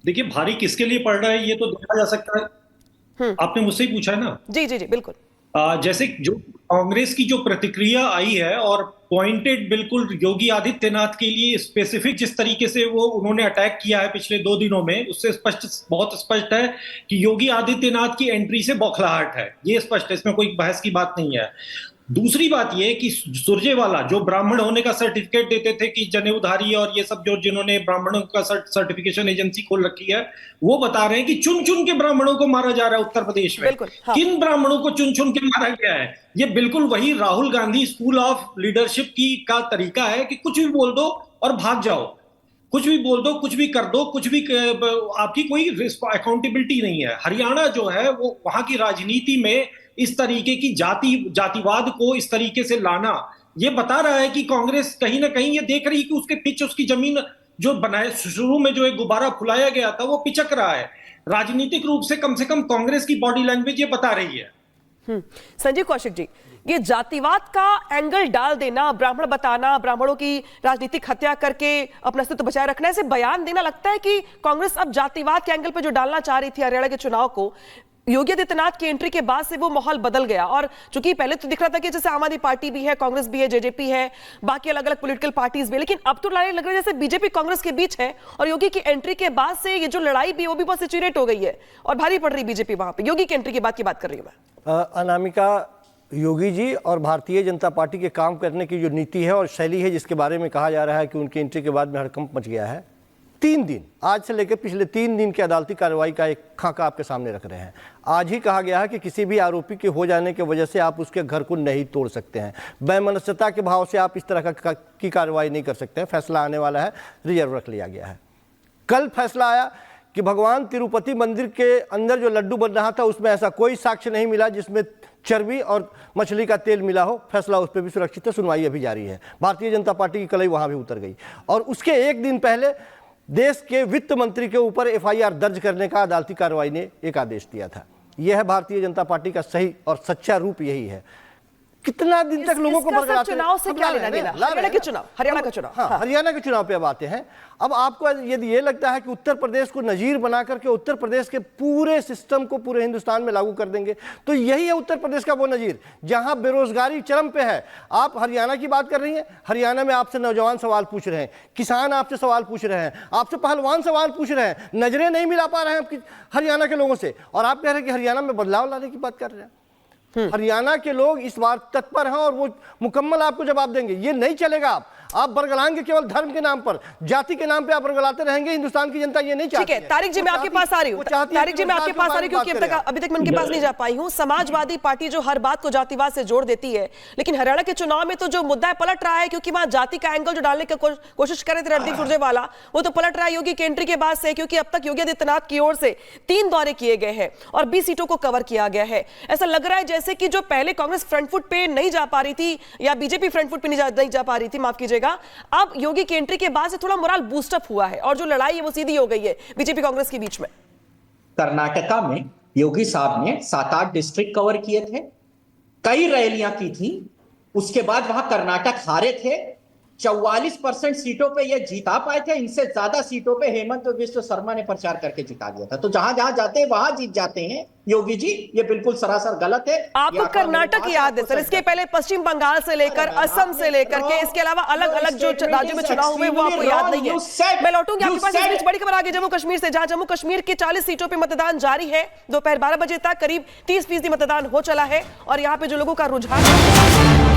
देखिए, भारी किसके लिए पड़ रहा है ये तो देखा जा सकता है। आपने मुझसे ही पूछा है ना। जी जी जी बिल्कुल। जैसे जो कांग्रेस की जो प्रतिक्रिया आई है और पॉइंटेड बिल्कुल योगी आदित्यनाथ के लिए स्पेसिफिक जिस तरीके से वो उन्होंने अटैक किया है पिछले 2 दिनों में, उससे स्पष्ट, बहुत स्पष्ट है कि योगी आदित्यनाथ की एंट्री से बौखलाहट है। ये स्पष्ट है, इसमें कोई बहस की बात नहीं है। दूसरी बात यह कि सुरजेवाला जो ब्राह्मण होने का सर्टिफिकेट देते थे कि जनेऊधारी और ये सब जो जिन्होंने ब्राह्मणों का सर्टिफिकेशन एजेंसी खोल रखी है, वो बता रहे हैं कि चुन चुन के ब्राह्मणों को मारा जा रहा है उत्तर प्रदेश में। बिल्कुल, हाँ। किन ब्राह्मणों को चुन चुन के मारा गया है? ये बिल्कुल वही Rahul Gandhi school of leadership की का तरीका है कि कुछ भी बोल दो और भाग जाओ, कुछ भी बोल दो, कुछ भी कर दो, कुछ भी आपकी कोई अकाउंटेबिलिटी नहीं है। हरियाणा जो है वो वहां की राजनीति में इस तरीके की जातिवाद को इस तरीके से लाना, ये बता रहा है कि कांग्रेस कहीं ना कहीं ये देख रही है कि उसके पिच, उसकी जमीन जो बनाए शुरू में जो एक गुब्बारा फुलाया गया था वो पिचक रहा है। राजनीतिक रूप से कम कांग्रेस की बॉडी लैंग्वेज ये बता रही है। संजीव कौशिक जी, ये जातिवाद का एंगल डाल देना, ब्राह्मण बताना, ब्राह्मणों की राजनीतिक हत्या करके अपना अस्तित्व बचाए रखना, ऐसे बयान देना, लगता है कि कांग्रेस अब जातिवाद के एंगल पे जो डालना चाह रही थी हरियाणा के चुनाव को, योगी आदित्यनाथ की एंट्री के बाद से वो माहौल बदल गया। और चूंकि पहले तो दिख रहा था कि जैसे आम आदमी पार्टी भी है, कांग्रेस भी है, जेजेपी है, बाकी अलग अलग पॉलिटिकल पार्टीज भी, लेकिन अब तो लड़ाई लग रही है जैसे बीजेपी कांग्रेस के बीच है। और योगी की एंट्री के बाद से ये जो लड़ाई भी वो भी बहुत सेचुरेट हो गई है और भारी पड़ रही बीजेपी वहां पे। योगी की एंट्री के बाद की बात कर रही हूं मैं। अनामिका, योगी जी और भारतीय जनता पार्टी के काम करने की जो नीति है और शैली है, जिसके बारे में कहा जा रहा है कि उनकी एंट्री के बाद में हड़कंप मच गया है, 3 दिन, आज से लेकर पिछले 3 दिन की अदालती कार्रवाई का एक खाका आपके सामने रख रहे हैं। आज ही कहा गया है कि किसी भी आरोपी के हो जाने की वजह से आप उसके घर को नहीं तोड़ सकते हैं, वैमनस्यता के भाव से आप इस तरह की कार्रवाई नहीं कर सकते हैं। फैसला आने वाला है, रिजर्व रख लिया गया है। कल फैसला आया कि भगवान तिरुपति मंदिर के अंदर जो लड्डू बन रहा था उसमें ऐसा कोई साक्ष्य नहीं मिला जिसमें चर्बी और मछली का तेल मिला हो। फैसला उस पर भी सुरक्षित है, सुनवाई अभी जारी है। भारतीय जनता पार्टी की कलई वहां भी उतर गई। और उसके एक दिन पहले देश के वित्त मंत्री के ऊपर एफआईआर दर्ज करने का अदालती कार्रवाई ने एक आदेश दिया था। यह है भारतीय जनता पार्टी का सही और सच्चा रूप, यही है। कितना दिन तक लोगों को बरगलाते हैं। चुनाव से क्या लेना देना? हरियाणा के चुनाव, हरियाणा का चुनाव। हाँ, हरियाणा के चुनाव पे अब आते हैं। अब आपको यदि ये लगता है कि उत्तर प्रदेश को नजीर बना करके उत्तर प्रदेश के पूरे सिस्टम को पूरे हिंदुस्तान में लागू कर देंगे, तो यही है उत्तर प्रदेश का वो नजीर जहां बेरोजगारी चरम पे है। आप हरियाणा की बात कर रही हैं, हरियाणा में आपसे नौजवान सवाल पूछ रहे हैं, किसान आपसे सवाल पूछ रहे हैं, आपसे पहलवान सवाल पूछ रहे हैं, नजरें नहीं मिला पा रहे हैं हरियाणा के लोगों से, और आप कह रहे हैं कि हरियाणा में बदलाव लाने की बात कर रहे हैं। हरियाणा के लोग इस बार तत्पर हैं और वो मुकम्मल आपको जवाब देंगे। ये नहीं चलेगा। आप बरगलाएंगे केवल धर्म के नाम पर, जाति के नाम पे आप बरगलाते रहेंगे। हिंदुस्तान की जनता ये नहीं चाहती है। ठीक है, तारिक जी मैं आपके पास आ रही हूँ। तारिक जी मैं आपके पास आ रही हूँ क्योंकि अभी तक मैं उनके पास नहीं जा पाई हूँ। समाजवादी पार्टी जो हर बात को जातिवाद से जोड़ देती है, लेकिन हरियाणा के चुनाव में तो जो मुद्दा है पलट रहा है, क्योंकि वहां जाति का एंगल जो डालने की कोशिश कर रहे थे रणदीप सुरजेवाला, वो तो पलट रहा है योगी की एंट्री के बाद से। क्योंकि अब तक योगी आदित्यनाथ की ओर से 3 दौरे किए गए हैं और 20 सीटों को कवर किया गया है। ऐसा लग रहा है जैसे कि जो पहले कांग्रेस फ्रंट फुट पे नहीं जा पा रही थी या बीजेपी फ्रंट फुट पे नहीं जा पा रही थी, माफ कीजिएगा, अब योगी की एंट्री के बाद से थोड़ा मोरल बूस्टअप हुआ है और जो लड़ाई है वो सीधी हो गई है बीजेपी कांग्रेस के बीच में। कर्नाटका में योगी साहब ने 7-8 डिस्ट्रिक्ट कवर किए थे, कई रैलियां की थी। उसके बाद वहां कर्नाटक हारे थे, 44% सीटों पे ये जीता पाए थे। इनसे ज्यादा सीटों पे हेमंत बिस्व शर्मा ने प्रचार करके जिता दिया था। तो जहां जहां जाते हैं वहां जीत जाते हैं योगी जी, ये बिल्कुल सरासर गलत है। आपको कर्नाटक याद है सर, इसके पहले पश्चिम बंगाल से लेकर असम से लेकर के इसके अलावा अलग अलग जो राज्यों में चुनाव हुए वो आपको याद नहीं है। मैं लौटूंगी आपके पास। इस बीच बड़ी खबर आ गई जम्मू कश्मीर से, जहां जम्मू कश्मीर के 40 सीटों पर मतदान जारी है। दोपहर 12 बजे तक करीब 30% मतदान हो चला है और यहाँ पे जो लोगों का रुझान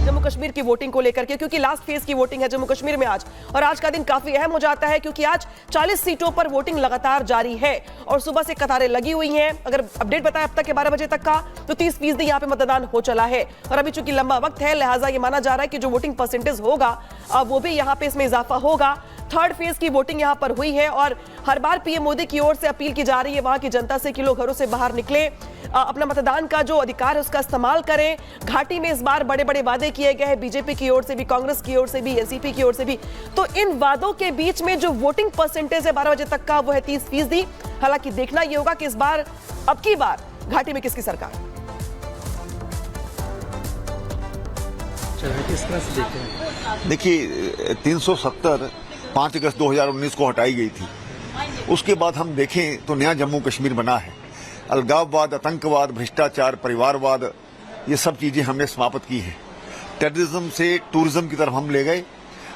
जम्मू कश्मीर की वोटिंग को लेकर के, क्योंकि लास्ट फेज की वोटिंग है जम्मू कश्मीर में आज, और आज का दिन काफी अहम हो जाता है क्योंकि आज 40 सीटों पर वोटिंग लगातार जारी है और सुबह से कतारें लगी हुई हैं। अगर अपडेट बताएं अब तक के 12 बजे तक का, तो 30% यहाँ पे मतदान हो चला है और अभी चूंकि लंबा वक्त है, लिहाजा ये माना जा रहा है कि जो वोटिंग परसेंटेज होगा वो भी यहाँ पे इसमें इजाफा होगा। थर्ड फेज की वोटिंग यहां पर हुई है और हर बार पीएम मोदी की ओर से अपील की जा रही है वहां की जनता से कि लोग घरों से बाहर निकले, अपना मतदान का जो अधिकार है उसका इस्तेमाल करें। घाटी में इस बार बड़े बड़े वादे किए गए हैं बीजेपी की ओर से भी, कांग्रेस की ओर से भी, एनसीपी की ओर से भी। तो इन वादों के बीच में जो वोटिंग परसेंटेज है 12 बजे तक का वो है 30%। हालांकि देखना यह होगा कि इस बार, अब की बार घाटी में किसकी सरकार। किस तरह से देखते हैं? देखिए 370 5 अगस्त 2019 को हटाई गई थी उसके बाद हम देखें तो नया जम्मू कश्मीर बना है। अलगाववाद, आतंकवाद, भ्रष्टाचार, परिवारवाद, ये सब चीजें हमने समाप्त की हैं। टेररिज्म से टूरिज्म की तरफ हम ले गए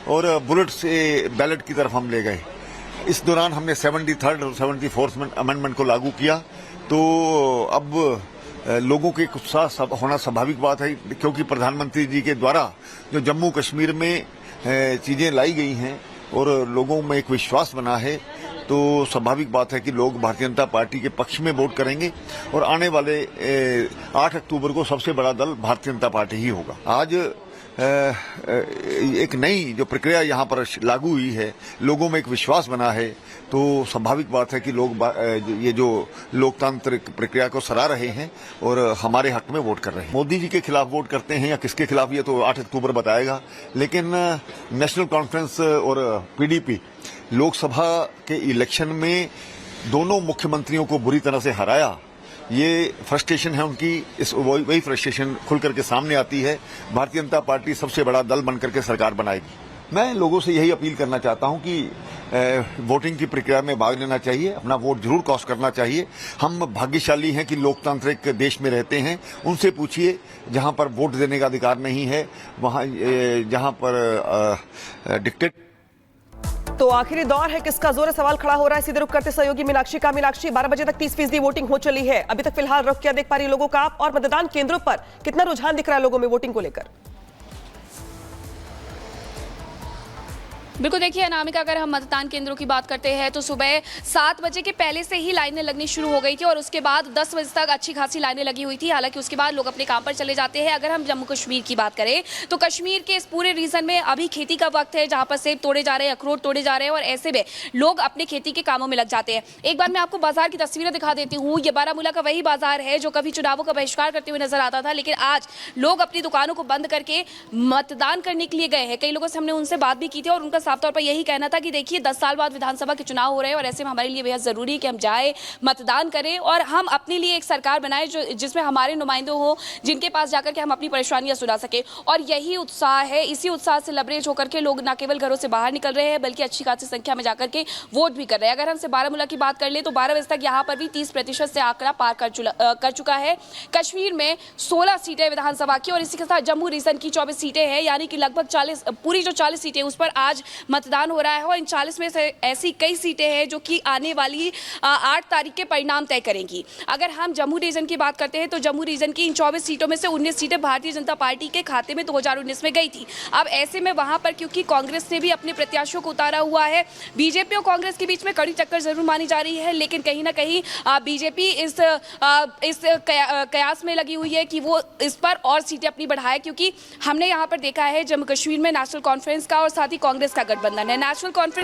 और बुलेट से बैलेट की तरफ हम ले गए। इस दौरान हमने 73rd और 74th अमेंडमेंट को लागू किया। तो अब लोगों के उत्साह होना स्वाभाविक बात है, क्योंकि प्रधानमंत्री जी के द्वारा जो जम्मू कश्मीर में चीजें लाई गई हैं और लोगों में एक विश्वास बना है, तो स्वाभाविक बात है कि लोग भारतीय जनता पार्टी के पक्ष में वोट करेंगे और आने वाले 8 अक्टूबर को सबसे बड़ा दल भारतीय जनता पार्टी ही होगा। आज एक नई जो प्रक्रिया यहाँ पर लागू हुई है, लोगों में एक विश्वास बना है, तो स्वाभाविक बात है कि लोग ये जो लोकतांत्रिक प्रक्रिया को सराह रहे हैं और हमारे हक में वोट कर रहे हैं। मोदी जी के खिलाफ वोट करते हैं या किसके खिलाफ, ये तो 8 अक्टूबर बताएगा। लेकिन नेशनल कॉन्फ्रेंस और पीडीपी लोकसभा के इलेक्शन में दोनों मुख्यमंत्रियों को बुरी तरह से हराया, ये फ्रस्ट्रेशन है उनकी। इस वही फ्रस्ट्रेशन खुल करके सामने आती है। भारतीय जनता पार्टी सबसे बड़ा दल बनकर के सरकार बनाएगी। मैं लोगों से यही अपील करना चाहता हूं कि वोटिंग की प्रक्रिया में भाग लेना चाहिए, अपना वोट जरूर कास्ट करना चाहिए। हम भाग्यशाली हैं कि लोकतांत्रिक देश में रहते हैं। उनसे पूछिए जहां पर वोट देने का अधिकार नहीं है, वहां जहां पर डिक्टेट। तो आखिरी दौर है, किसका जोर सवाल खड़ा हो रहा है। सीधे रुख करते सहयोगी मीनाक्षी का। मीनाक्षी, 12 बजे तक 30% वोटिंग हो चली है। अभी तक फिलहाल रुख क्या देख पा रही लोगों का आप, और मतदान केंद्रों पर कितना रुझान दिख रहा है लोगों में वोटिंग को लेकर? बिल्कुल, देखिए अनामिका, अगर हम मतदान केंद्रों की बात करते हैं तो सुबह 7 बजे के पहले से ही लाइनें लगनी शुरू हो गई थी और उसके बाद 10 बजे तक अच्छी खासी लाइनें लगी हुई थी। हालांकि उसके बाद लोग अपने काम पर चले जाते हैं। अगर हम जम्मू कश्मीर की बात करें तो कश्मीर के इस पूरे रीजन में अभी खेती का वक्त है, जहां पर सेब तोड़े जा रहे हैं, अखरोट तोड़े जा रहे हैं और ऐसे में लोग अपने खेती के कामों में लग जाते हैं। एक बार मैं आपको बाजार की तस्वीरें दिखा देती हूँ। ये बारामूला का वही बाजार है जो कभी चुनावों का बहिष्कार करते हुए नजर आता था, लेकिन आज लोग अपनी दुकानों को बंद करके मतदान करने के लिए गए हैं। कई लोगों से हमने उनसे बात भी की थी और उनका साफ तौर पर यही कहना था कि देखिए 10 साल बाद विधानसभा के चुनाव हो रहे हैं और ऐसे में हमारे लिए बेहद जरूरी है कि हम जाए, मतदान करें और हम अपने लिए एक सरकार बनाएं जो जिसमें हमारे नुमाइंदे हो, जिनके पास जाकर के हम अपनी परेशानियां सुना सके। और यही उत्साह है, इसी उत्साह से लबरेज होकर के लोग न केवल घरों से बाहर निकल रहे हैं बल्कि अच्छी खासी संख्या में जाकर के वोट भी कर रहे हैं। अगर हमसे बारामूला की बात कर ले तो 12 बजे तक यहाँ पर भी 30% से आंकड़ा पार कर चुका है। कश्मीर में 16 सीटें विधानसभा की और इसी के साथ जम्मू रीजन की 24 सीटें हैं, यानी कि लगभग 40 पूरी जो 40 सीटें उस पर आज मतदान हो रहा है और इन 40 में से ऐसी कई सीटें हैं जो कि आने वाली 8 तारीख के परिणाम तय करेंगी। अगर हम जम्मू रीजन की बात करते हैं तो जम्मू रीजन की इन 24 सीटों में से 19 सीटें भारतीय जनता पार्टी के खाते में 2019 में गई थी। अब ऐसे में वहां पर क्योंकि कांग्रेस ने भी अपने प्रत्याशियों को उतारा हुआ है, बीजेपी और कांग्रेस के बीच में कड़ी टक्कर जरूर मानी जा रही है, लेकिन कहीं ना कहीं बीजेपी इस कयास में लगी हुई है कि वो इस पर और सीटें अपनी बढ़ाए, क्योंकि हमने यहाँ पर देखा है जम्मू कश्मीर में नेशनल कॉन्फ्रेंस का और साथ ही कांग्रेस का गठबंधन है। National conference